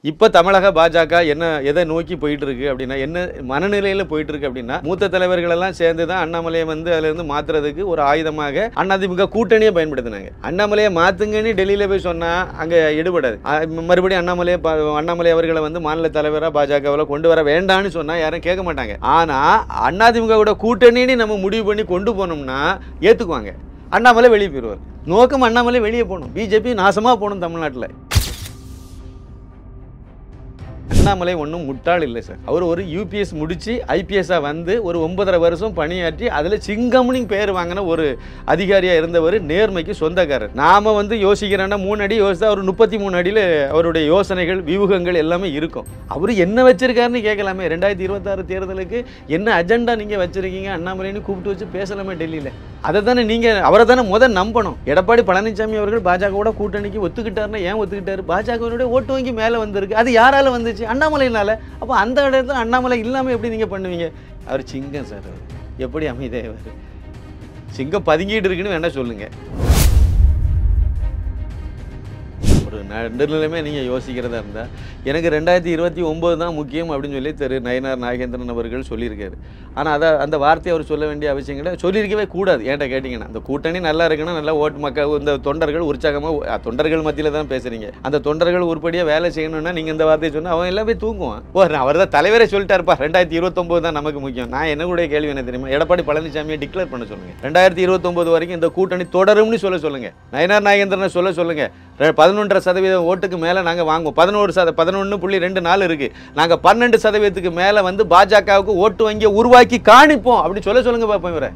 இப்போ தமிழக பாஜக எதை நோக்கி போயிட்டு இருக்கு அப்படின்னா, என்ன மனநிலையில் போயிட்டு இருக்கு அப்படின்னா, மூத்த தலைவர்கள் எல்லாம் சேர்ந்து தான் அண்ணாமலையை அதிலிருந்து மாற்றுறதுக்கு ஒரு ஆயுதமாக அதிமுக கூட்டணியை பயன்படுத்தினாங்க. அண்ணாமலையை மாற்றுங்கன்னு டெல்லியில் போய் சொன்னால் அங்கே எடுபடாது. மறுபடியும் அண்ணாமலை அவர்களை மாநில தலைவராக பாஜகவில் கொண்டு வர வேண்டாம்னு சொன்னால் யாரும் கேட்க மாட்டாங்க. ஆனால் அதிமுகவோட கூட்டணின்னு நம்ம முடிவு பண்ணி கொண்டு போனோம்னா ஏற்றுக்குவாங்க. அண்ணாமலை வெளியே போயிடுவார். நோக்கம் அண்ணாமலை வெளியே போகணும், பிஜேபி நாசமாக போகணும் தமிழ்நாட்டில். அண்ணாமலை ஒன்றும் முட்டாள் இல்லை சார். அவர் ஒரு யூபிஎஸ் முடித்து ஐபிஎஸ்ஸாக ஒரு 9.5 வருஷம் பணியாற்றி அதில் சிங்கம்னு பேர் வாங்கின ஒரு அதிகாரியாக இருந்தவர். நேர்மைக்கு சொந்தக்காரர். நாம் யோசிக்கிறேன்னா 3 அடி யோசித்தா அவர் 33 அடியில் அவருடைய யோசனைகள் வியூகங்கள் எல்லாமே இருக்கும். அவர் என்ன வச்சிருக்காருன்னு கேட்கலாமே. 2026 தேர்தலுக்கு என்ன அஜெண்டா நீங்கள் வச்சுருக்கீங்க அண்ணாமலைன்னு கூப்பிட்டு வச்சு பேசலாமே டெல்லியில். அதை தானே நீங்கள் அவரை தானே நம்பணும். எடப்பாடி பழனிசாமி அவர்கள் பாஜகவோட கூட்டணிக்கு ஒத்துக்கிட்டாருன்னா ஏன் ஒத்துக்கிட்டாரு? பாஜகவினுடைய ஓட்டு வங்கி மேலே வந்திருக்கு. அது யாரால வந்துச்சு? அண்ணாமலையினால. அப்போ அந்த இடத்துல அண்ணாமலை இல்லாமல் எப்படி நீங்கள் பண்ணுவீங்க? அவர் சிங்கம் சார். எப்படி அமைதியாவார்? சிங்கம் பதுங்கிட்டு இருக்குன்னு வேணா சொல்லுங்க. ஒரு நடுநிலைமை நீங்கள் யோசிக்கிறதா இருந்தால் எனக்கு 2029 தான் முக்கியம் அப்படின்னு சொல்லி திரு நயினார் நாகேந்திரன் அவர்கள் சொல்லியிருக்காரு. ஆனால் அந்த வார்த்தையை அவர் சொல்ல வேண்டிய அவசியம் கிடையாது. சொல்லியிருக்கவே கூடாது. ஏன்ட்ட கேட்டிங்கன்னா, அந்த கூட்டணி நல்லா இருக்குன்னா நல்லா ஓட்டு மக்கள் இந்த தொண்டர்கள் உற்சாகமாக, தொண்டர்கள் மத்தியில் தான் பேசுகிறீங்க. அந்த தொண்டர்கள் உருப்படியாக வேலை செய்யணும்னா நீங்கள் இந்த வார்த்தையை சொன்னால் அவன் எல்லாம் போய் தூங்குவான். அவர் தான் தலைவரே சொல்லிட்டாருப்பா 2029 தான் நமக்கு முக்கியம். நான் என்ன கூட கேள்வி என்ன தெரியுமா? எடப்பாடி பழனிசாமியை டிக்ளேர் பண்ண சொல்லுங்கள். 2029 வரைக்கும் இந்த கூட்டணி தொடரும்னு சொல்லுங்கள். நயினார் நாகேந்திரனை சொல்லுங்கள். 11% ஓட்டுக்கு மேலே நாங்கள் வாங்குவோம். 11.24 இருக்குது. நாங்கள் 12% மேலே பாஜகவுக்கு ஓட்டு வங்கியை உருவாக்கி காணிப்போம் அப்படி சொல்லுங்க பார்ப்போம். இவரை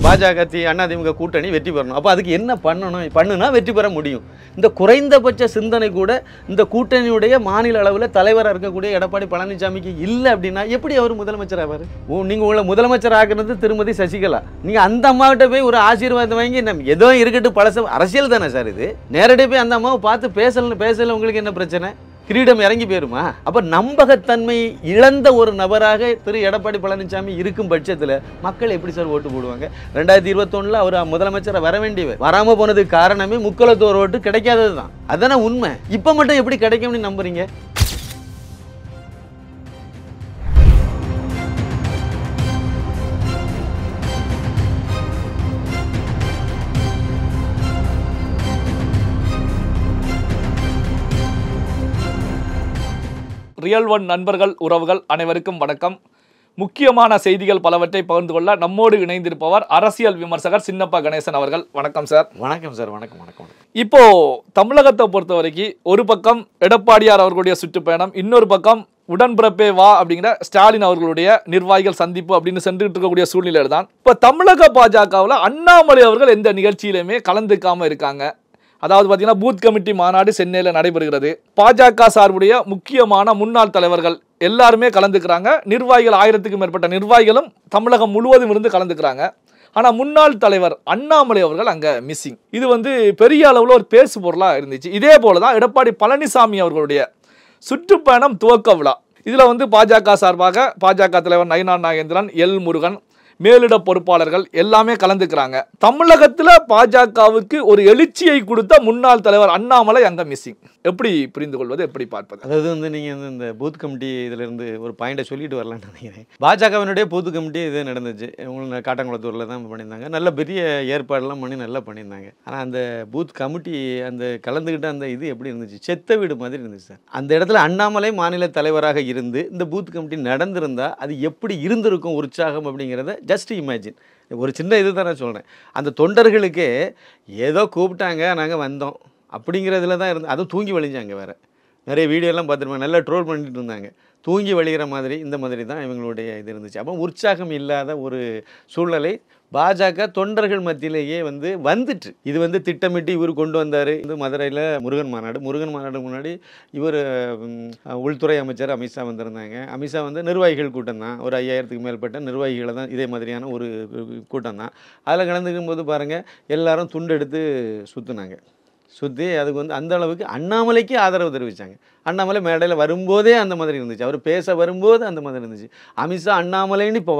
பாஜக அதிமுக கூட்டணி வெற்றி பெறணும். அப்போ அதுக்கு என்ன பண்ணுனா வெற்றி பெற முடியும். இந்த குறைந்தபட்ச சிந்தனை கூட இந்த கூட்டணியுடைய மாநில அளவில் தலைவராக இருக்கக்கூடிய எடப்பாடி பழனிசாமிக்கு இல்லை அப்படின்னா எப்படி அவர் முதலமைச்சர் ஆவார்? நீங்கள் உங்களை முதலமைச்சர் ஆக்குறது திருமதி சசிகலா. நீங்கள் அந்த அம்மாவிட்ட போய் ஒரு ஆசீர்வாதம் வாங்கி ஏதோ இருக்கட்டும் பழச அரசியல் தானே சார் இது. நேரடியாக போய் அந்த அம்மாவை பார்த்து பேசல உங்களுக்கு என்ன பிரச்சனை? கிரீடம் இறங்கி போயிருமா? அப்ப நம்பகத்தன்மை இழந்த ஒரு நபராக திரு எடப்பாடி பழனிசாமி இருக்கும் பட்சத்தில் மக்கள் எப்படி சார் ஓட்டு போடுவாங்க? 2021 அவர் முதலமைச்சர் வர வேண்டியவர். வராம போனதுக்கு காரணமே முக்களத்தோர் ஓட்டு கிடைக்காதது தான். அதானே உண்மை. இப்ப மட்டும் எப்படி கிடைக்கும்னு நம்புறீங்க? ரியல் ஒன் நண்பர்கள் உறவுகள் அனைவருக்கும் வணக்கம். முக்கியமான செய்திகள் பலவற்றை பகிர்ந்து கொள்ள நம்மோடு இணைந்திருப்பவர் அரசியல் விமர்சகர் சின்னப்பா கணேசன் அவர்கள். வணக்கம் சார். வணக்கம் சார். வணக்கம். இப்போ தமிழகத்தை பொறுத்த வரைக்கும் ஒரு பக்கம் எடப்பாடியார் அவர்களுடைய சுற்றுப்பயணம், இன்னொரு பக்கம் உடன்பிறப்பே வா அப்படிங்கிற ஸ்டாலின் அவர்களுடைய நிர்வாகிகள் சந்திப்பு அப்படின்னு சென்றுட்டு இருக்கக்கூடிய சூழ்நிலையில் தான் இப்போ தமிழக பாஜகவில் அண்ணாமலை அவர்கள் எந்த நிகழ்ச்சியிலுமே கலந்துக்காம இருக்காங்க. அதாவது பார்த்தீங்கன்னா பூத் கமிட்டி மாநாடு சென்னையில் நடைபெறுகிறது. பாஜக சார்புடைய முக்கியமான முன்னாள் தலைவர்கள் எல்லாருமே கலந்துக்கிறாங்க. நிர்வாகிகள் 1000க்கும் மேற்பட்ட நிர்வாகிகளும் தமிழகம் முழுவதும் இருந்து கலந்துக்கிறாங்க. ஆனால் முன்னாள் தலைவர் அண்ணாமலை அவர்கள் அங்கே மிஸ்ஸிங். இது பெரிய அளவில் ஒரு பேசு பொருளாக இருந்துச்சு. இதே போல தான் எடப்பாடி பழனிசாமி அவர்களுடைய சுற்றுப்பயணம் துவக்க விழா. இதில் பாஜக சார்பாக பாஜக தலைவர் நயினார் நாகேந்திரன், எல் முருகன், மேலிட பொறுப்பாளர்கள் எல்லாமே கலந்துக்கிறாங்க. தமிழகத்தில் பாஜகவுக்கு ஒரு எழுச்சியை கொடுத்த முன்னாள் தலைவர் அண்ணாமலை அங்கே மிஸ்ஸிங். எப்படி புரிந்து கொள்வது, எப்படி பார்ப்பது? அதாவது நீங்கள் இந்த பூத் கமிட்டி இதிலிருந்து ஒரு பாயிண்டை சொல்லிட்டு வரலான்னு நினைக்கிறேன். பாஜகவினுடைய பூத் கமிட்டி இது நடந்துச்சு. உங்களுக்கு காட்டாங்குளத்தூரில் தான் பண்ணியிருந்தாங்க. நல்ல பெரிய ஏற்பாடெல்லாம் பண்ணி நல்லா பண்ணியிருந்தாங்க. ஆனால் அந்த பூத் கமிட்டி அந்த கலந்துக்கிட்ட அந்த இது எப்படி இருந்துச்சு? செத்த வீடு மாதிரி இருந்துச்சு சார். அந்த இடத்துல அண்ணாமலை மாநில தலைவராக இருந்து இந்த பூத் கமிட்டி நடந்திருந்தால் அது எப்படி இருந்திருக்கும் உற்சாகம் அப்படிங்கிறத ஜஸ்ட் இமேஜின். ஒரு சின்ன இது தான் நான் சொல்கிறேன். அந்த தொண்டர்களுக்கே ஏதோ கூப்பிட்டாங்க நாங்கள் வந்தோம் அப்படிங்கிறதுல தான் இருந்து, அதுவும் தூங்கி வழிஞ்சாங்க. வேறு நிறைய வீடியோலாம் பார்த்துருப்பாங்க. நல்லா ட்ரோல் பண்ணிட்டு இருந்தாங்க. தூங்கி வழிகிற மாதிரி இந்த மாதிரி தான் இவங்களுடைய இது இருந்துச்சு. அப்போ உற்சாகம் இல்லாத ஒரு சூழ்நிலை பாஜக தொண்டர்கள் மத்தியிலேயே வந்துட்டு. இது திட்டமிட்டு இவர் கொண்டு வந்தார். மதுரையில் முருகன் மாநாடு முன்னாடி இவர் உள்துறை அமைச்சர் அமித்ஷா வந்திருந்தாங்க. அமித்ஷா நிர்வாகிகள் கூட்டம் தான். ஒரு 5000க்கும் மேற்பட்ட நிர்வாகிகளை தான் இதே மாதிரியான ஒரு கூட்டம் தான். அதில் கலந்துக்கும் போது பாருங்கள் எல்லாரும் துண்டு எடுத்து சுற்றி அதுக்கு அந்த அளவுக்கு அண்ணாமலைக்கு ஆதரவு தெரிவித்தாங்க. அண்ணாமலை மேடையில் வரும்போதே அந்த மாதிரி இருந்துச்சு. அவர் பேச வரும்போது அந்த மாதிரி இருந்துச்சு. அமித்ஷா அண்ணாமலைன்னு இப்போ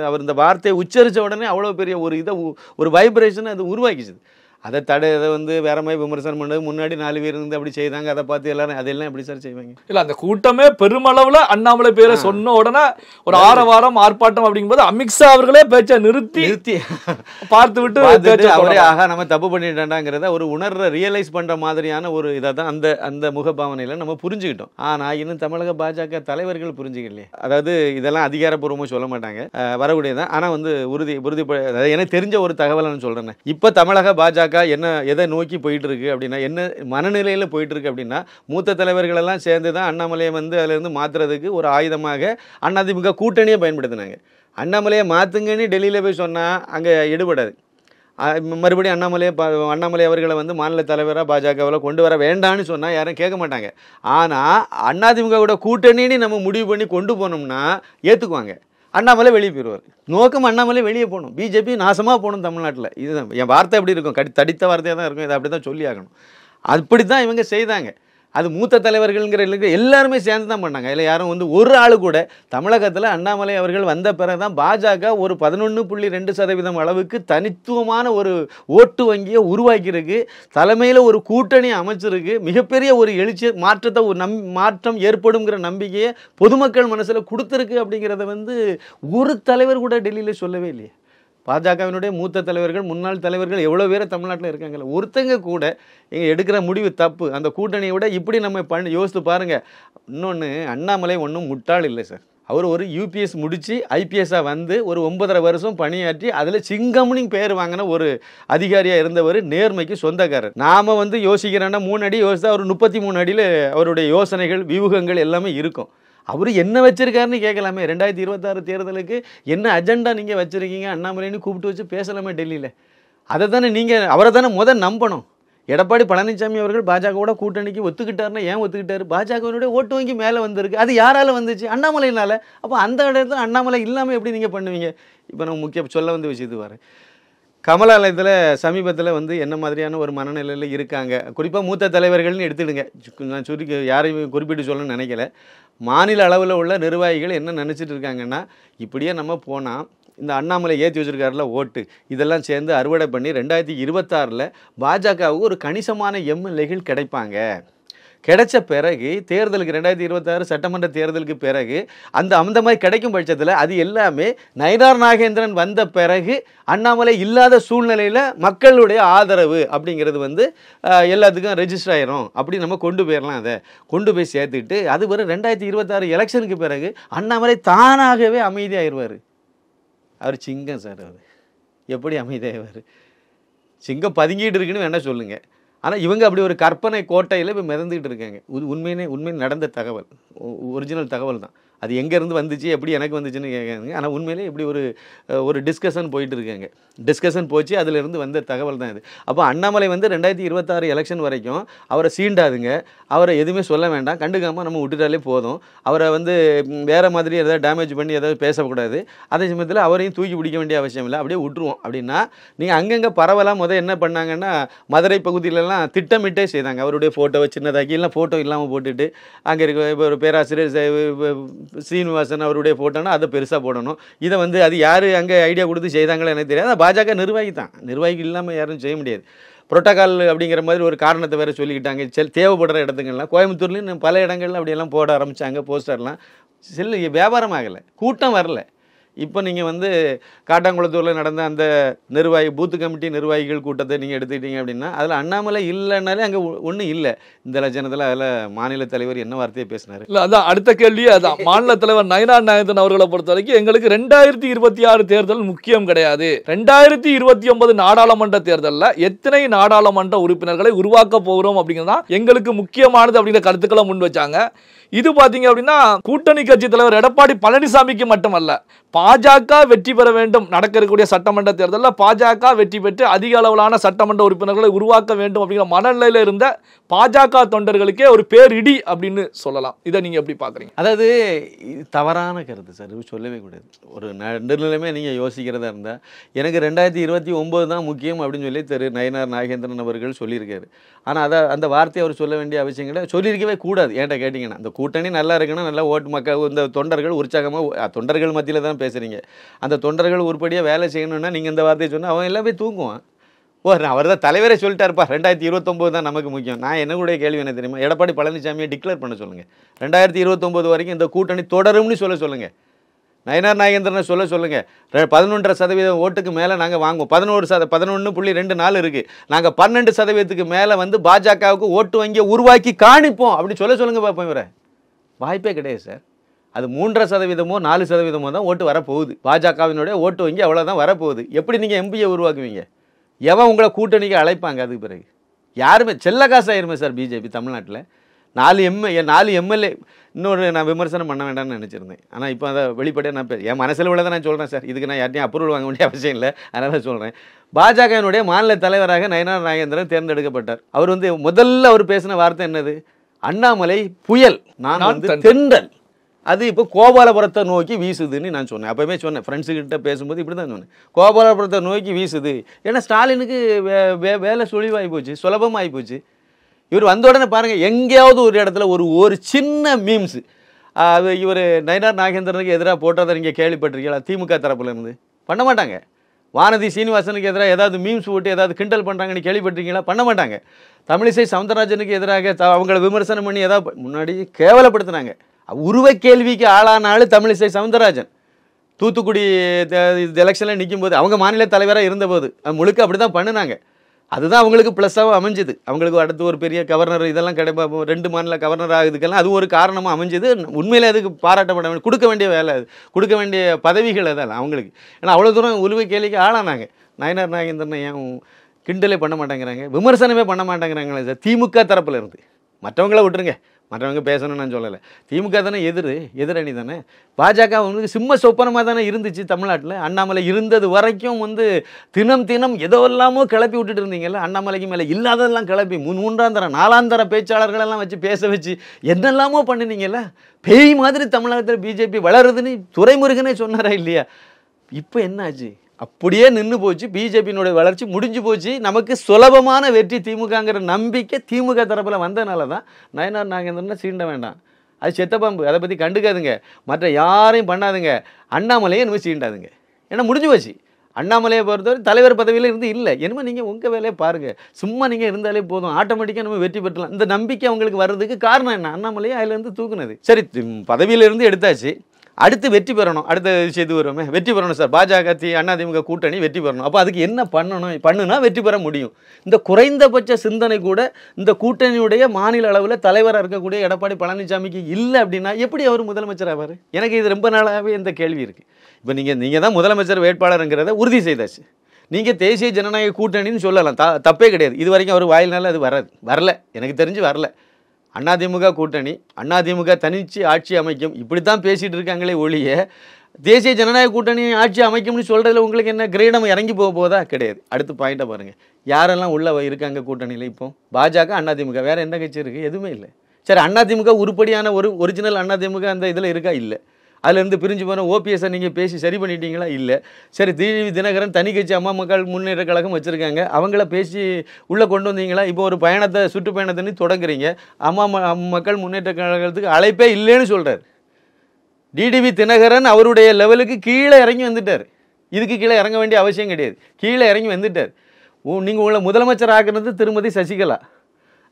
அவர் இந்த வார்த்தையை உச்சரித்த உடனே அவ்வளோ பெரிய ஒரு வைப்ரேஷன் அது உருவாக்கிச்சுது. அதை வந்து வேற மாதிரி விமர்சனம் பண்ணது, முன்னாடி 4 பேர் இருந்து அப்படி செய்தாங்க, அதை பார்த்து எல்லாரும் அதெல்லாம் எப்படி சார் செய்வாங்க? இல்ல அந்த கூட்டமே பெருமளவுல அண்ணாமலை பேரை சொன்ன உடனே ஒரு ஆரவாரம் ஆர்ப்பாட்டம் அப்படிங்கும்போது அமித்ஷா அவர்களே பேச்சை நிறுத்தி பார்த்து விட்டு அவரே ஆகா நம்ம தப்பு பண்ணிட்டோம்ங்கிறத ஒரு உணர்ற ரியலைஸ் பண்ற மாதிரியான ஒரு இதை தான் அந்த முகபாவனையில நம்ம புரிஞ்சுக்கிட்டோம். ஆனா இன்னும் தமிழக பாஜக தலைவர்கள் புரிஞ்சுக்கலையே. அதாவது இதெல்லாம் அதிகாரப்பூர்வமாக சொல்ல மாட்டாங்க, வரக்கூடியதான். ஆனா உறுதி எனக்கு தெரிஞ்ச ஒரு தகவல் நான் சொல்றேன். இப்ப தமிழக பாஜக என்ன எதை நோக்கி போயிட்டு இருக்கு அப்படின்னா, என்ன மனநிலையில் போயிட்டு இருக்கு அப்படின்னா, மூத்த தலைவர்கள் எல்லாம் சேர்ந்து தான் அண்ணாமலையை அதுல இருந்து மாத்துறதுக்கு ஒரு ஆயுதமாக அதிமுக கூட்டணியை பயன்படுத்தினாங்க. அண்ணாமலையை மாத்துங்கன்னு டெல்லியில போய் சொன்னா அங்க எடுபடாது. மறுபடியும் அண்ணாமலை அவர்களை மாநில தலைவராக பாஜகவில் கொண்டு வர வேண்டான்னு சொன்னால் யாரும் கேட்க மாட்டாங்க. ஆனால் அதிமுகவோட கூட்டணின்னு நம்ம முடிவு பண்ணி கொண்டு போனோம்னா ஏற்றுக்குவாங்க. அண்ணாமலை வெளியே போயிடுவார். நோக்கம் அண்ணாமலை வெளியே போகணும், பிஜேபி நாசமாக போகணும் தமிழ்நாட்டில். இதுதான் என் வார்த்தை எப்படி இருக்கும், தடித்த வார்த்தையாக தான் இருக்கும். இதை அப்படி தான் சொல்லி ஆகணும். அப்படி தான் இவங்க செய்தாங்க. அது மூத்த தலைவர்கள்ங்கிற எல்லாருமே சேர்ந்து தான் பண்ணாங்க. இல்லை யாரும் ஒரு ஆள் கூட தமிழகத்தில் அண்ணாமலை அவர்கள் வந்த பிறகு தான் பாஜக ஒரு 11.2% அளவுக்கு தனித்துவமான ஒரு ஓட்டு வங்கியை உருவாக்கியிருக்கு. தலைமையில் ஒரு கூட்டணி அமைச்சிருக்கு. மிகப்பெரிய ஒரு எழுச்சி மாற்றத்தை மாற்றம் ஏற்படுங்கிற நம்பிக்கையை பொதுமக்கள் மனசில் கொடுத்துருக்கு. அப்படிங்கிறத ஒரு தலைவர் கூட டெல்லியில் சொல்லவே இல்லையே. பாஜகவினுடைய மூத்த தலைவர்கள், முன்னாள் தலைவர்கள் எவ்வளோ பேர் தமிழ்நாட்டில் இருக்காங்கல்ல, ஒருத்தங்க கூட எங்கள் எடுக்கிற முடிவு தப்பு, அந்த கூட்டணியை விட இப்படி நம்ம யோசித்து பாருங்கள். இன்னொன்று, அண்ணாமலை ஒன்றும் முட்டாள் இல்லை சார். அவர் ஒரு யூபிஎஸ் முடித்து ஐபிஎஸ்ஸாக ஒரு 9.5 வருஷம் பணியாற்றி அதில் சிங்கம்னு பேர் வாங்கின ஒரு அதிகாரியாக இருந்தவர், நேர்மைக்கு சொந்தக்காரர். நாம் யோசிக்கிறோன்னா 3 அடி யோசித்தா அவர் 33 அடியில் அவருடைய யோசனைகள் வியூகங்கள் எல்லாமே இருக்கும். அவர் என்ன வச்சிருக்காருன்னு கேட்கலாமே. 2026 தேர்தலுக்கு என்ன அஜெண்டா நீங்கள் வச்சுருக்கீங்க அண்ணாமலைன்னு கூப்பிட்டு வச்சு பேசலாமே டெல்லியில். அதை தானே அவரை தானே நம்பணும். எடப்பாடி பழனிசாமி அவர்கள் பாஜகவோட கூட்டணிக்கு ஒத்துக்கிட்டாருன்னா ஏன் ஒத்துக்கிட்டாரு? பாஜகவினுடைய ஓட்டு வங்கி மேலே வந்திருக்கு. அது யாரால் வந்துச்சு? அண்ணாமலையினால. அப்போ அந்த இடத்துல அண்ணாமலை இல்லாமல் எப்படி நீங்கள் பண்ணுவீங்க? இப்போ நம்ம முக்கிய சொல்ல விஷயத்துக்கு வரேன். கமலாலயத்தில் சமீபத்தில் என்ன மாதிரியான ஒரு மனநிலையில் இருக்காங்க, குறிப்பாக மூத்த தலைவர்கள்னு எடுத்துடுங்க. நான் யாரையும் குறிப்பிட்டு சொல்லணும்னு நினைக்கல. மாநில அளவில் உள்ள நிர்வாகிகள் என்ன நினச்சிட்டு இருக்காங்கன்னா, இப்படியே நம்ம போனால் இந்த அண்ணாமலை ஏற்றி வச்சுருக்காருல ஓட்டு, இதெல்லாம் சேர்ந்து அறுவடை பண்ணி 2026 பாஜகவுக்கு ஒரு கணிசமான எம்எல்ஏகள் கிடைப்பாங்க. கிடைச்ச பிறகு தேர்தலுக்கு 2026 சட்டமன்ற தேர்தலுக்கு பிறகு அந்த மாதிரி கிடைக்கும் பட்சத்தில் அது எல்லாமே நயினார் நாகேந்திரன் வந்த பிறகு அண்ணாமலை இல்லாத சூழ்நிலையில் மக்களுடைய ஆதரவு அப்படிங்கிறது எல்லாத்துக்கும் ரெஜிஸ்டர் ஆயிரும். அப்படி நம்ம கொண்டு போயிடலாம். அதை கொண்டு போய் சேர்த்துட்டு அது ஒரு 2026 எலெக்ஷனுக்கு பிறகு அண்ணாமலை தானாகவே அமைதியாகிடுவார். அவர் சிங்கம் சார். அவர் எப்படி அமைதியாகிடுவார்? சிங்கம் பதுங்கிட்டு இருக்குன்னு வேணால் சொல்லுங்கள். ஆனால் இவங்க அப்படி ஒரு கற்பனை கோட்டையில் இப்போ மிதந்துக்கிட்டு இருக்காங்க. உண்மையை நடந்த தகவல், ஒரிஜினல் தகவல் தான். அது எங்கேருந்து வந்துச்சு, எப்படி எனக்கு வந்துச்சுன்னு கேட்காங்க. ஆனால் உண்மையிலே இப்படி ஒரு டிஸ்கஷன் போயிட்டு இருக்காங்க. டிஸ்கஷன் போச்சு, அதிலிருந்து வந்த தகவல் தான் இது. அப்போ அண்ணாமலை 2026 எலெக்ஷன் வரைக்கும் அவரை சீண்டாதுங்க, அவரை எதுவுமே சொல்ல வேண்டாம், கண்டுக்காமல் நம்ம விட்டுட்டாலே போதும். அவரை வேறு மாதிரி ஏதாவது டேமேஜ் பண்ணி ஏதாவது பேசக்கூடாது. அதே சமயத்தில் அவரையும் தூக்கி பிடிக்க வேண்டிய அவசியம் இல்லை, அப்படியே விட்டுருவோம். அப்படின்னா நீங்கள் அங்கங்கே பரவலாக என்ன பண்ணாங்கன்னா, மதுரை பகுதியிலலாம் திட்டமிட்டே செய்தாங்க. அவருடைய ஃபோட்டோவை சின்னதாக்கி, இல்லை ஃபோட்டோ இல்லாமல் போட்டுட்டு, அங்கே இருக்க இப்போ ஒரு பேராசிரியர் ஸ்ரீனிவாசன் அவருடைய ஃபோட்டோனா அதை பெருசாக போடணும். இதை அது யார் அங்கே ஐடியா கொடுத்து செய்தாங்களோ எனக்கு தெரியாது. பாஜக நிர்வாகி தான், நிர்வாகி இல்லாமல் யாரும் செய்ய முடியாது. புரோட்டோகால் அப்படிங்கிற மாதிரி ஒரு காரணத்தை வேறு சொல்லிக்கிட்டாங்க. தேவைப்படுற இடத்துங்கள்லாம் கோயம்புத்தூர்லேயும் பல இடங்கள்ல அப்படியெல்லாம் போட ஆரம்பித்தாங்க போஸ்டர்லாம். வியாபாரம் ஆகலை, கூட்டம் வரல. இப்போ நீங்கள் காட்டாங்குளத்தூரில் நடந்த அந்த பூத்து கமிட்டி நிர்வாகிகள் கூட்டத்தை நீங்கள் எடுத்துக்கிட்டீங்க அப்படின்னா அதில் அண்ணாமலை இல்லைன்னாலே அங்கே ஒன்றும் இல்லை. இந்த லட்சணத்தில் அதில் மாநில தலைவர் என்ன வார்த்தையை பேசினார்? இல்லை, அதான் அடுத்த கேள்வி. அதான் மாநில தலைவர் நயினார் நாகேந்திரன் அவர்களை பொறுத்த வரைக்கும் எங்களுக்கு 2026 தேர்தல் முக்கியம் கிடையாது, 2029 நாடாளுமன்ற தேர்தலில் எத்தனை நாடாளுமன்ற உறுப்பினர்களை உருவாக்க போகிறோம் அப்படிங்கிறது தான் எங்களுக்கு முக்கியமானது அப்படிங்கிற கருத்துக்களை முன் வச்சாங்க. இது பாத்தீங்க அப்படின்னா கூட்டணி கட்சி தலைவர் எடப்பாடி பழனிசாமிக்கு மட்டுமல்ல, பாஜக வெற்றி பெற வேண்டும், நடக்க இருக்கக்கூடிய சட்டமன்ற தேர்தலில் பாஜக வெற்றி பெற்று அதிக அளவிலான சட்டமன்ற உறுப்பினர்களை உருவாக்க வேண்டும் அப்படிங்கிற மனநிலையில் இருந்த பாஜக தொண்டர்களுக்கே ஒரு பேரிடி அப்படின்னு சொல்லலாம். இதை நீங்க எப்படி பாக்குறீங்க? அதாவது தவறான கருத்து சார், சொல்லவே கூடாது. ஒரு நடுநிலைமை நீங்க யோசிக்கிறதா இருந்தா, எனக்கு 2029 தான் முக்கியம் அப்படின்னு சொல்லி நயினார் நாகேந்திரன் அவர்கள் சொல்லியிருக்காரு. ஆனால் அந்த வார்த்தையை அவர் சொல்ல வேண்டிய அவசியங்களை சொல்லியிருக்கவே கூடாது. ஏன்ட்ட கேட்டிங்கன்னா, அந்த கூட்டணி நல்லா இருக்குன்னா நல்லா ஓட்டு மக்கள் இந்த தொண்டர்கள் உற்சாகமாக, தொண்டர்கள் மத்தியில் தான் பேசுகிறீங்க, அந்த தொண்டர்கள் உருப்படியாக வேலை செய்யணும்னா நீங்கள் இந்த வார்த்தையை சொன்னால் அவன் எல்லாமே தூங்குவான். அவர் தான் தலைவரே சொல்லிட்டாருப்பா 2029 தான் நமக்கு முக்கியம். நான் என்னுடைய கேள்வி என்ன தெரியுமா, எடப்பாடி பழனிசாமியை டிக்ளேர் பண்ண சொல்லுங்கள். 2029 வரைக்கும் இந்த கூட்டணி தொடரும்னு சொல்லுங்கள். நயினார் நாகேந்திரனை சொல்லுங்கள். 11.5% ஓட்டுக்கு மேலே நாங்கள் வாங்குவோம். 11.24 இருக்குது. நாங்கள் 12% மேலே வந்து பாஜகவுக்கு ஓட்டு வங்கியை உருவாக்கி காணிப்போம் அப்படி சொல்லுங்கள் பார்ப்போம். இவரை வாய்ப்பே கிடையாது சார். அது 3.5%மோ 4% தான் ஓட்டு வரப்போகுது. பாஜகவினுடைய ஓட்டு வங்கி அவ்வளோதான் வரப்போகுது. எப்படி நீங்கள் எம்பியை உருவாக்குவீங்க? எவன் உங்களை கூட்டணிக்கு அழைப்பாங்க? அதுக்கு பிறகு யாருமே செல்ல காசாயிருமே சார் பிஜேபி தமிழ்நாட்டில். 4 எம்எல்ஏ. இன்னொரு நான் விமர்சனம் பண்ண வேண்டாம்னு நினச்சிருந்தேன். ஆனால் இப்போ அதை வெளிப்படையாக நான் என் மனசில் உள்ளதை நான் சொல்கிறேன் சார். இதுக்கு நான் யார்ட்டையும் அப்ரூவல் வாங்க வேண்டிய அவசியம் இல்லை. அதனால சொல்கிறேன். பாஜகவினுடைய மாநில தலைவராக நயினார் நாகேந்திரன் தேர்ந்தெடுக்கப்பட்டார். அவர் வந்து முதல்ல அவர் பேசின வார்த்தை என்னது? அண்ணாமலை புயல், நான் வந்து தென்றல். அது இப்போ கோபாலபுரத்தை நோக்கி வீசுதுன்னு நான் சொன்னேன். அப்போவே சொன்னேன், ஃப்ரெண்ட்ஸுக்கிட்ட பேசும்போது இப்படி தான் சொன்னேன். கோபாலபுரத்தை நோக்கி வீசுது. ஏன்னா ஸ்டாலினுக்கு வேலை சுழிவாகி போச்சு, சுலபமாகி போச்சு. இவர் வந்த உடனே பாருங்கள், எங்கேயாவது ஒரு இடத்துல ஒரு சின்ன மீம்ஸு அது இவர் நயினார் நாகேந்திரனுக்கு எதிராக போட்டதை நீங்கள் கேள்விப்பட்டிருக்கீங்களா? திமுக தரப்புலேருந்து பண்ண மாட்டாங்க. வானதி சீனிவாசனுக்கு எதிராக ஏதாவது மீம்ஸ் போட்டு ஏதாவது கிண்டல் பண்ணுறாங்கன்னு கேள்விப்பட்டிருக்கீங்களா? பண்ண மாட்டாங்க. தமிழிசை சவுந்தரராஜனுக்கு எதிராக அவங்கள விமர்சனம் பண்ணி ஏதாவது முன்னாடி கேவலப்படுத்தினாங்க. உருவ கேள்விக்கு ஆளானாலும் தமிழிசை சவுந்தரராஜன் தூத்துக்குடி எலெக்ஷனில் நிற்கும்போது அவங்க மாநில தலைவராக இருந்தபோது முழுக்க அப்படி தான் பண்ணினாங்க. அதுதான் அவங்களுக்கு ப்ளஸ்ஸாகவும் அமைஞ்சுது. அவங்களுக்கு அடுத்து ஒரு பெரிய கவர்னர் இதெல்லாம் 2 மாநில கவர்னர் ஆகுதுக்கெல்லாம் அது ஒரு காரணமாக அமைஞ்சது. உண்மையிலே அதுக்கு பாராட்டப்பட வேண்டிய கொடுக்க வேண்டிய வேலை, அது கொடுக்க வேண்டிய பதவிகள் அதெல்லாம் அவங்களுக்கு. ஏன்னா அவ்வளோ தூரம் உருவ கேள்விக்கு ஆளானாங்க. நயினார் நாகேந்திரனை ஏன் கிண்டலே பண்ண மாட்டேங்கிறாங்க, விமர்சனமே பண்ண மாட்டேங்கிறாங்களே சார் திமுக தரப்பில் இருந்து. மற்றவங்கள விட்டுருங்க, மற்றவங்க பேசணும்னு நான் சொல்லலை. திமுக தானே எதிரணி தானே. பாஜக வந்து சிம்ம சொப்பனமாக தானே இருந்துச்சு தமிழ்நாட்டில். அண்ணாமலை இருந்தது வரைக்கும் வந்து தினம் ஏதோ எல்லாமோ கிளப்பி விட்டுட்டு இருந்தீங்கல்ல. அண்ணாமலைக்கு மேலே இல்லாததெல்லாம் கிளப்பி 3ஆந்தரம் 4ஆந்தர பேச்சாளர்களெல்லாம் வச்சு பேச வச்சு என்னெல்லாமோ பண்ணினீங்கல்ல. பேய் மாதிரி தமிழகத்தில் பிஜேபி வளருதுன்னு துரைமுருகனே சொன்னாரா இல்லையா? இப்போ என்ன ஆச்சு? அப்படியே நின்று போச்சு. பிஜேபியினுடைய வளர்ச்சி முடிஞ்சு போச்சு. நமக்கு சுலபமான வெற்றி திமுகங்கிற நம்பிக்கை திமுக தரப்பில் வந்ததுனால தான் நயினார் நாகேந்திரனை சீண்ட வேண்டாம். அது செத்த பாம்பு, அதை பற்றி கண்டுக்காதுங்க. மற்ற யாரையும் பண்ணாதுங்க. அண்ணாமலையே இனிமேல் சீண்டாதுங்க. ஏன்னா முடிஞ்சு போச்சு. அண்ணாமலையை பொறுத்தவரை தலைவர் பதவியில் இருந்து இல்லை. இனிமேல் நீங்கள் உங்கள் வேலையை பாருங்கள். சும்மா நீங்கள் இருந்தாலே போதும், ஆட்டோமேட்டிக்காக நம்ம வெற்றி பெற்றலாம். இந்த நம்பிக்கை அவங்களுக்கு வர்றதுக்கு காரணம் என்ன? அண்ணாமலையே அதிலேருந்து தூக்குனது. சரி, பதவியிலிருந்து எடுத்தாச்சு. அடுத்து வெற்றி பெறணும். அடுத்த விஷயத்து வருவோமே, வெற்றி பெறணும் சார். பாஜக அதிமுக கூட்டணி வெற்றி பெறணும். அப்போ அதுக்கு என்ன பண்ணுனா வெற்றி பெற முடியும். இந்த குறைந்தபட்ச சிந்தனை கூட இந்த கூட்டணியுடைய மாநில அளவில் தலைவராக இருக்கக்கூடிய எடப்பாடி பழனிசாமிக்கு இல்லை அப்படின்னா எப்படி அவர் முதலமைச்சர் ஆவார்? எனக்கு இது ரொம்ப நாளாகவே இந்த கேள்வி இருக்குது. இப்போ நீங்கள் தான் முதலமைச்சர் வேட்பாளருங்கிறத உறுதி செய்தாச்சு. நீங்கள் தேசிய ஜனநாயக கூட்டணின்னு சொல்லலாம், தப்பே கிடையாது. இது வரைக்கும் அவர் வாயினால அது வரல, எனக்கு தெரிஞ்சு வரல. அதிமுக கூட்டணி, அதிமுக தனிச்சு ஆட்சி அமைக்கும் இப்படித்தான் பேசிகிட்டு இருக்காங்களே ஒழிய தேசிய ஜனநாயக கூட்டணி ஆட்சி அமைக்கும்னு சொல்கிறதுல உங்களுக்கு என்ன கிரீடம் இறங்கி போதா? கிடையாது. அடுத்து பாயிண்ட்டை பாருங்கள், யாரெல்லாம் உள்ளே இருக்காங்க கூட்டணியில்? இப்போ பாஜக அதிமுக, வேறு எந்த கட்சி இருக்குது? எதுவுமே இல்லை. சரி, அதிமுக உருப்படியான ஒரிஜினல் அதிமுக அந்த இதில் இருக்கா? இல்லை. அதுலேருந்து பிரிஞ்சு போன ஓபிஎஸ்ஸை நீங்கள் பேசி சரி பண்ணிட்டீங்களா? இல்லை. சரி, டிடிவி தினகரன் தனி கட்சி அம்மா மக்கள் முன்னேற்ற கழகம் வச்சுருக்காங்க, அவங்கள பேசி உள்ளே கொண்டு வந்தீங்களா? இப்போ ஒரு சுற்றுப்பயணத்தை தொடங்குறீங்க, அம்மா மக்கள் முன்னேற்ற கழகத்துக்கு அழைப்பே இல்லைன்னு சொல்கிறார். டிடிவி தினகரன் அவருடைய லெவலுக்கு கீழே இறங்கி வந்துட்டார். இதுக்கு கீழே இறங்க வேண்டிய அவசியம் கிடையாது, கீழே இறங்கி வந்துட்டார். நீங்கள் உங்களை முதலமைச்சர் ஆக்குறது திருமதி சசிகலா.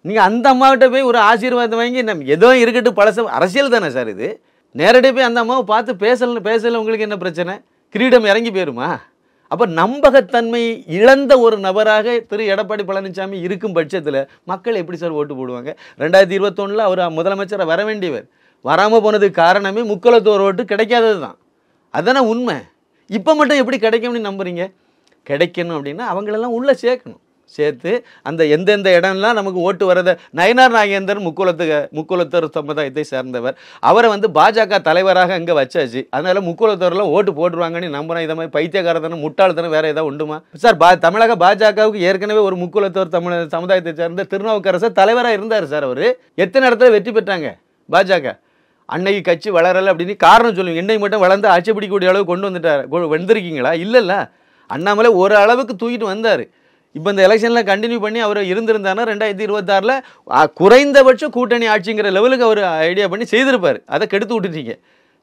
நீங்கள் அந்த அம்மாவிட்ட போய் ஒரு ஆசீர்வாதம் வாங்கி ஏதோ இருக்கட்டும், பழச அரசியல் தானே சார் இது. நேரடியாக போய் அந்த அம்மாவை பார்த்து பேசல உங்களுக்கு என்ன பிரச்சனை? கிரீடம் இறங்கி போயிருமா? அப்போ நம்பகத்தன்மை இழந்த ஒரு நபராக திரு எடப்பாடி பழனிசாமி இருக்கும் பட்சத்தில் மக்கள் எப்படி சார் ஓட்டு போடுவாங்க? 2021 அவர் முதலமைச்சரை வர வேண்டியவர், வராமல் போனதுக்கு காரணமே முக்குலத்தோர் ஓட்டு கிடைக்காதது தான். அதுதானே உண்மை. இப்போ மட்டும் எப்படி கிடைக்கும்னு நம்புறீங்க? கிடைக்கணும் அப்படின்னா அவங்களெல்லாம் உள்ளே சேர்த்து அந்த எந்தெந்த இடம்லாம் நமக்கு ஓட்டு வரதை. நயினார் நாகேந்திரன் முக்குலத்தோர் சமுதாயத்தை சேர்ந்தவர். அவரை வந்து பாஜக தலைவராக அங்கே வச்சாச்சு. அதனால் முக்குலத்தோர்லாம் ஓட்டு போட்டுருவாங்கன்னு நம்புகிறேன். இதை மாதிரி பைத்தியக்காரத்தனம் முட்டாள்தனம் வேறு ஏதாவது உண்டுமா சார்? தமிழக பாஜகவுக்கு ஏற்கனவே ஒரு முக்குலத்தோர் சமுதாயத்தை சேர்ந்த திருநாவுக்கரசர் தலைவராக இருந்தார் சார். அவர் எத்தனை இடத்துல வெற்றி பெற்றாங்க பாஜக? அன்னைக்கு கட்சி வளரலை அப்படின்னு காரணம் சொல்லுவீங்க. இன்னைக்கு மட்டும் வளர்ந்து ஆட்சி பிடிக்கக்கூடிய அளவு வந்திருக்கீங்களா? இல்லைல்ல. அண்ணாமலை ஒரு அளவுக்கு தூக்கிட்டு வந்தார். இப்போ இந்த எலெக்ஷனில் கண்டினியூ பண்ணி அவர் இருந்திருந்தாருன்னா 2026 குறைந்தபட்ச கூட்டணி ஆட்சிங்கிற லெவலுக்கு அவர் ஐடியா பண்ணி செய்திருப்பார். அதை கெடுத்து விட்டுட்டீங்க.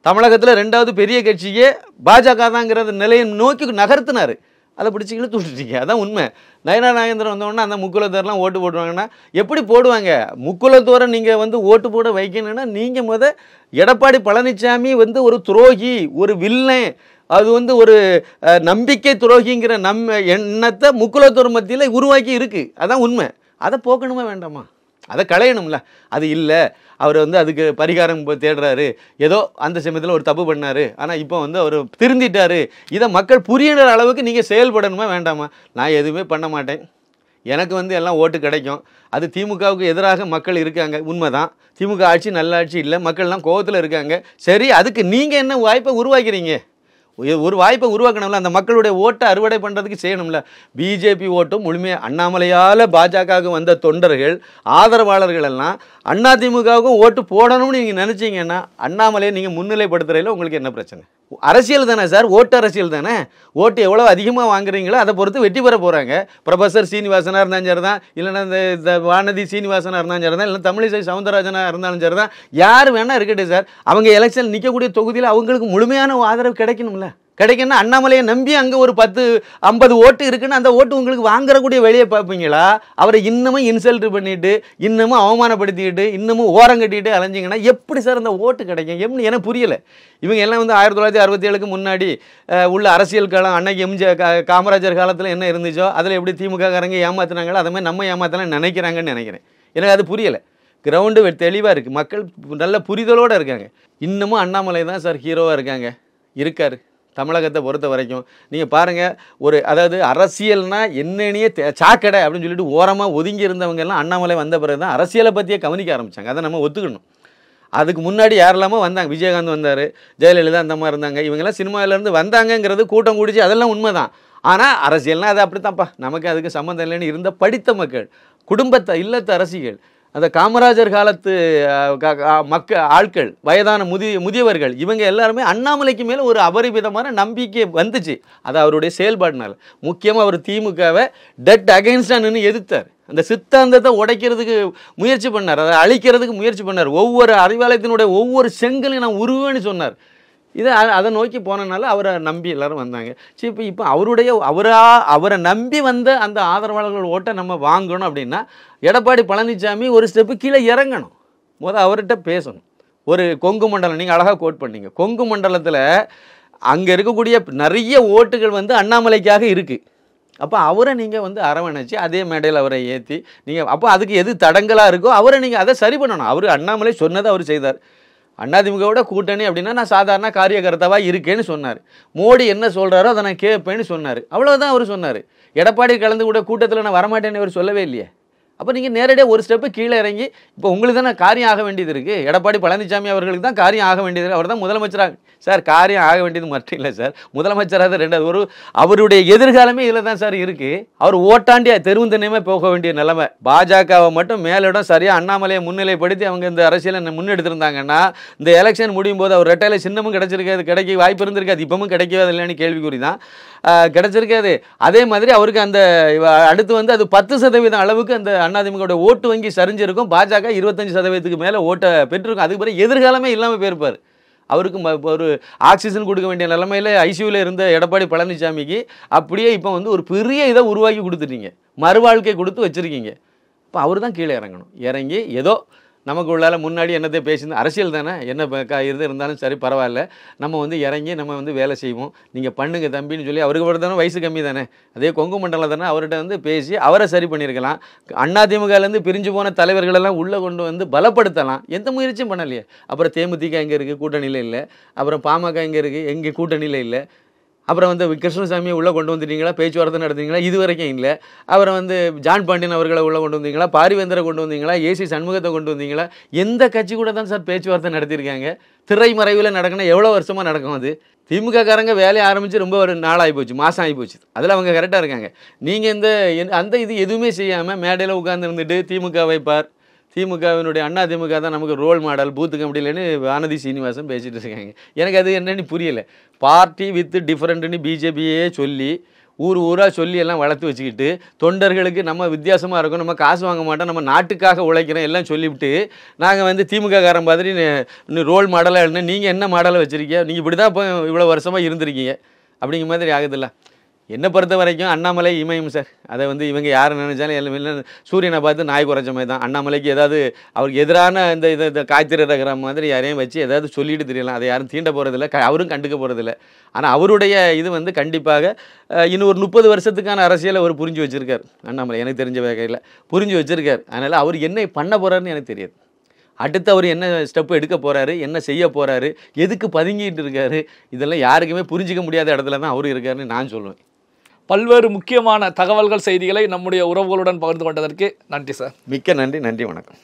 தமிழகத்தில் 2வது பெரிய கட்சியே பாஜக தான்ங்கிற நிலையை நோக்கி நகர்த்தினார். அதை பிடிச்சி இழுத்து விட்டுட்டீங்க. அதான் உண்மை. நயனா நாகேந்திரன் வந்தோடனே அந்த முக்குலத்தோரெலாம் ஓட்டு போடுவாங்கன்னா எப்படி போடுவாங்க? முக்குலத்தோரை நீங்கள் வந்து ஓட்டு போட வைக்கணுன்னா நீங்கள் எடப்பாடி பழனிசாமி வந்து ஒரு துரோகி, ஒரு வில்லன், அது வந்து ஒரு நம்பிக்கை துரோகிங்கிற எண்ணத்தை முக்குலத்தோர் மத்தியில் உருவாக்கி இருக்குது. அதான் உண்மை. அதை போக்கணுமா வேண்டாமா? அதை களையணும்ல. அது இல்லை, அவர் வந்து அதுக்கு பரிகாரம் தேடுறாரு, ஏதோ அந்த சமயத்தில் ஒரு தப்பு பண்ணார், ஆனால் இப்போ வந்து அவர் திருந்திட்டார், இதை மக்கள் புரியுற அளவுக்கு நீங்கள் செயல்படணுமா வேண்டாமா? நான் எதுவுமே பண்ண மாட்டேன், எனக்கு வந்து எல்லாம் ஓட்டு கிடைக்கும். அது திமுகவுக்கு எதிராக மக்கள் இருக்காங்க, உண்மைதான். திமுக ஆட்சி நல்ல ஆட்சி இல்லை, மக்கள்லாம் கோவத்தில் இருக்காங்க. சரி, அதுக்கு நீங்கள் என்ன வாய்ப்பை உருவாக்கிறீங்க? ஒரு வாய்ப்பை உருவாக்கணும்ல, அந்த மக்களுடைய ஓட்டை அறுவடை பண்ணுறதுக்கு செய்யணும்ல. பிஜேபி ஓட்டும் முழுமையாக அண்ணாமலையால் பாஜகவுக்கு வந்த தொண்டர்கள், ஆதரவாளர்கள் எல்லாம் அதிமுகவுக்கும் ஓட்டு போடணும்னு நீங்கள் நினச்சிங்கன்னா அண்ணாமலையை நீங்கள் முன்னிலைப்படுத்துறதுல உங்களுக்கு என்ன பிரச்சனை? அரசியல் தானே சார், ஓட்டு அரசியல் தானே. ஓட்டு எவ்வளோ அதிகமாக வாங்குறீங்களோ அதை பொறுத்து வெற்றி பெற போகிறாங்க. ப்ரொஃபஸர் சீனிவாசனாக இருந்தாலும் சரி தான், இல்லைன்னா இந்த வானதி சீனிவாசனாக இருந்தாலும் சரி தான், இல்லை தமிழிசை சவுந்தரராஜனாக இருந்தாலும் சரி தான், யார் வேணால் இருக்கட்டும் சார், அவங்க எலெக்ஷன் நிற்கக்கூடிய தொகுதியில் அவங்களுக்கு முழுமையான ஆதரவு கிடைக்கணும்ல. கிடைக்குன்னா அண்ணாமலையை நம்பி அங்கே ஒரு 10-50 ஓட்டு இருக்குன்னு அந்த ஓட்டு உங்களுக்கு வாங்குறக்கூடிய வெளியே பார்ப்பீங்களா? அவரை இன்னமும் இன்சல்ட் பண்ணிட்டு, இன்னமும் அவமானப்படுத்திக்கிட்டு, இன்னமும் ஓரம் கட்டிட்டு அலைஞ்சிங்கன்னா எப்படி சார் அந்த ஓட்டு கிடைக்கும்? எப்படி எனக்கு புரியலை. இவங்க எல்லாம் வந்து 1967க்கு முன்னாடி உள்ள அரசியல் காலம், அன்னைக்கு காமராஜர் காலத்தில் என்ன இருந்துச்சோ அதில் எப்படி திமுககாரங்க ஏமாத்துனாங்களோ அதை மாதிரி நம்ம ஏமாத்தலாம் நினைக்கிறாங்கன்னு நினைக்கிறேன். எனக்கு அது புரியலை. கிரவுண்டு தெளிவாக இருக்குது, மக்கள் நல்ல புரிதலோடு இருக்காங்க. இன்னமும் அண்ணாமலை தான் சார் ஹீரோவாக இருக்கார் தமிழகத்தை பொறுத்த வரைக்கும். நீங்கள் பாருங்கள், அதாவது அரசியல்னா என்னன்னே சாக்கடை அப்படின்னு சொல்லிட்டு ஓரமாக ஒதுங்கி இருந்தவங்க எல்லாம் அண்ணாமலை வந்த பிறகு தான் அரசியலை பற்றியே கவனிக்க ஆரம்பித்தாங்க. அதை நம்ம ஒத்துக்கணும். அதுக்கு முன்னாடி யாரெல்லாமோ வந்தாங்க, விஜயகாந்த் வந்தார், ஜெயலலிதா அந்த மாதிரி இருந்தாங்க, இவங்கெல்லாம் சினிமாவிலேருந்து வந்தாங்கங்கிறது கூட்டம் கூடிச்சு, அதெல்லாம் உண்மை தான். ஆனால் அரசியல்னால் அது அப்படி தான்ப்பா, நமக்கு அதுக்கு சம்மந்தம் இல்லைன்னு இருந்த படித்த மக்கள், குடும்பத்தை இல்லத்த அரசியல், அந்த காமராஜர் காலத்து ஆட்கள், வயதான முதியவர்கள், இவங்க எல்லாருமே அண்ணாமலைக்கு மேலே ஒரு அபரிமிதமான நம்பிக்கை வந்துச்சு. அது அவருடைய செயல்பாடுனால. முக்கியமாக அவர் திமுகவை டெட் அகைன்ஸ்டாக நின்று எதிர்த்தார். அந்த சித்தாந்தத்தை உடைக்கிறதுக்கு முயற்சி பண்ணார், அதை அழிக்கிறதுக்கு முயற்சி பண்ணார். ஒவ்வொரு அறிவாலயத்தினுடைய ஒவ்வொரு செங்கலையும் நான் உருவேன்னு சொன்னார். அதை நோக்கி போனனால அவரை நம்பி எல்லாரும் வந்தாங்க. சரி, இப்போ அவரை நம்பி வந்த அந்த ஆதரவாளர்கள் ஓட்டை நம்ம வாங்கணும் அப்படின்னா எடப்பாடி பழனிசாமி ஒரு ஸ்டெப்பு கீழே இறங்கணும். அவர்கிட்ட பேசணும். ஒரு கொங்கு மண்டலம், நீங்கள் அழகாக கோட் பண்ணீங்க, கொங்கு மண்டலத்தில் அங்கே இருக்கக்கூடிய நிறைய ஓட்டுகள் வந்து அண்ணாமலைக்காக இருக்குது. அப்போ அவரை நீங்கள் அரவணைச்சி அதே மேடையில் அவரை ஏற்றி நீங்கள், அப்போ அதுக்கு எது தடங்களாக இருக்கோ அவரை நீங்கள் அதை சரி பண்ணணும். அவர் அண்ணாமலை சொன்னதை அவர் செய்தார். அதிமுகவோட கூட்டணி அப்படின்னா நான் சாதாரண காரியகர்த்தாவாக இருக்கேன்னு சொன்னார். மோடி என்ன சொல்கிறாரோ அதை நான் கேட்பேன்னு சொன்னார். அவ்வளோதான் அவர் சொன்னார். எடப்பாடி கலந்து கூட கூட்டத்தில் நான் வரமாட்டேன்னு அவர் சொல்லவே இல்லையே. அப்போ நீங்கள் நேரடியாக ஒரு ஸ்டெப்பு கீழே இறங்கி, இப்போ உங்களுக்கு தான் காரியம் ஆக வேண்டியது இருக்குது. எடப்பாடி பழனிசாமி அவர்களுக்கு தான் காரியம் ஆக வேண்டியது. அவர் தான் முதலமைச்சராக சார், காரியம் ஆக வேண்டியது மட்டும் இல்லை சார், முதலமைச்சராக ரெண்டாவது அவருடைய எதிர்காலமே இதில் தான் சார் இருக்குது. அவர் ஓட்டாண்டியா தெருவுந்தனையுமே போக வேண்டிய நிலைமை. பாஜகவை மட்டும் மேலிடம் சரியாக அண்ணாமலையை முன்னிலைப்படுத்தி அவங்க இந்த அரசியலை முன்னெடுத்திருந்தாங்கன்னா இந்த எலெக்ஷன் முடியும் போது அவர் ரெட்டையில சின்னமும் கிடைக்க வாய்ப்பு இருந்திருக்காது. இப்பவும் கிடைக்கவே இல்லைன்னு கேள்விக்குறி தான் கிடைச்சிருக்காது. அதே மாதிரி அவருக்கு அந்த அடுத்து அது 10% அளவுக்கு அந்த அதிமுக ஓட்டு வங்கி சரிஞ்சிருக்கும். பாஜக 25% மேலே ஓட்டை பெற்றிருக்கும். அதுக்கு பிறகு எதிர்காலமே இல்லாமல் போயிருப்பார். அவருக்கு ஒரு ஆக்சிஜன் கொடுக்க வேண்டிய நிலைமையில் ஐசியூவில் இருந்த எடப்பாடி பழனிசாமிக்கு அப்படியே இப்போ ஒரு பெரிய இதை உருவாக்கி கொடுத்துட்டீங்க, மறுவாழ்க்கை கொடுத்து வச்சுருக்கீங்க. இப்போ அவர் தான் கீழே இறங்கணும். இறங்கி ஏதோ நமக்கு உள்ளால முன்னாடி என்னத்தை பேசியிருந்தோம், அரசியல் தானே, என்ன இருந்தாலும் சரி பரவாயில்ல, நம்ம இறங்கி நம்ம வேலை செய்வோம், நீங்கள் பண்ணுங்க தம்பின்னு சொல்லி, அவருக்கு தானே வயசு கம்மி தானே, அதே கொங்கு மண்டலம் தானே, அவர்கிட்ட பேசி அவரை சரி பண்ணியிருக்கலாம். அதிமுகலேருந்து பிரிஞ்சு போன தலைவர்களெல்லாம் உள்ளே கொண்டு பலப்படுத்தலாம். எந்த முயற்சியும் பண்ணலையே. அப்புறம் தேமுதிக எங்கே இருக்குது, கூட்டணியில் இல்லை. அப்புறம் பாமக எங்கே இருக்குது, எங்கே கூட்டணியில் இல்லை. அப்புறம் கிருஷ்ணசாமியை உள்ளே கொண்டு வந்துட்டீங்களா, பேச்சுவார்த்தை நடத்துனீங்களா, இது வரைக்கும் இல்லை. அப்புறம் ஜான் பாண்டியன் அவர்களை உள்ளே கொண்டு வந்தீங்களா, பாரிவேந்தரை கொண்டு வந்தீங்களா, ஏசி சண்முகத்தை கொண்டு வந்தீங்களா? எந்த கட்சி கூட தான் சார் பேச்சுவார்த்தை நடத்தியிருக்காங்க? திரைமறைவில் நடக்கணும், எவ்வளோ வருஷமாக நடக்கும் அது? திமுக காரங்க வேலையை ஆரம்பித்து ரொம்ப ஒரு நாள் ஆகிப்போச்சு, மாதம் ஆகிப்போச்சு. அதில் அவங்க கரெக்டாக இருக்காங்க. நீங்கள் அந்த இது எதுவுமே செய்யாமல் மேடையில் உட்கார்ந்து இருந்துட்டு திமுக வைப்பார், திமுகவினுடைய அதிமுக தான் நமக்கு ரோல் மாடல், பூத்து கம்பெனிலன்னு வானதி சீனிவாசன் பேசிகிட்டு இருக்காங்க. எனக்கு அது என்னன்னு புரியலை. பார்ட்டி வித் டிஃப்ரெண்ட்டுன்னு பிஜேபியே சொல்லி ஊராக சொல்லி எல்லாம் வளர்த்து வச்சுக்கிட்டு, தொண்டர்களுக்கு நம்ம வித்தியாசமாக இருக்கும், நம்ம காசு வாங்க மாட்டோம், நம்ம நாட்டுக்காக உழைக்கிறோம் எல்லாம் சொல்லிவிட்டு, நாங்கள் திமுக காரன் மாதிரி ரோல் மாடலாக இல்லைன்னா நீங்கள் என்ன மாடலை வச்சுருக்கீங்க, நீங்கள் இப்படி தான் இப்போ இவ்வளோ வருஷமாக இருந்திருக்கீங்க அப்படிங்கிற மாதிரி ஆகுதில்ல. என்னை பொறுத்த வரைக்கும் அண்ணாமலை இமயம் சார். அதை வந்து இவங்க யாரை நினைச்சாலும் எல்லாம் சூரியனை பார்த்து நாய் குறைச்ச மாதிரி தான். அண்ணாமலைக்கு ஏதாவது அவருக்கு எதிரான இந்த காய்த்திர இருக்கிற மாதிரி யாரையும் வச்சு ஏதாவது சொல்லிட்டு தெரியலாம். அதை யாரும் தீண்ட போகிறதில்ல, அவரும் கண்டுக்க போகிறதில்ல. ஆனால் அவருடைய இது வந்து கண்டிப்பாக இன்னும் ஒரு 30 வருஷத்துக்கான அரசியலை அவர் புரிஞ்சு வச்சுருக்கார். அண்ணாமலை எனக்கு தெரிஞ்ச வகையில் புரிஞ்சு வச்சுருக்கார். அதனால் அவர் என்ன பண்ண போகிறாருன்னு எனக்கு தெரியாது. அடுத்து அவர் என்ன ஸ்டெப்பு எடுக்க போகிறாரு, என்ன செய்ய போகிறாரு, எதுக்கு பதுங்கிட்டு இருக்காரு, இதெல்லாம் யாருக்குமே புரிஞ்சிக்க முடியாத இடத்துல தான் அவரு இருக்காருன்னு நான் சொல்லுவேன். பல்வேறு முக்கியமான தகவல்கள், செய்திகளை நம்முடைய உறவுகளுடன் பகிர்ந்து கொண்டதற்கு நன்றி சார். மிக்க நன்றி. நன்றி, வணக்கம்.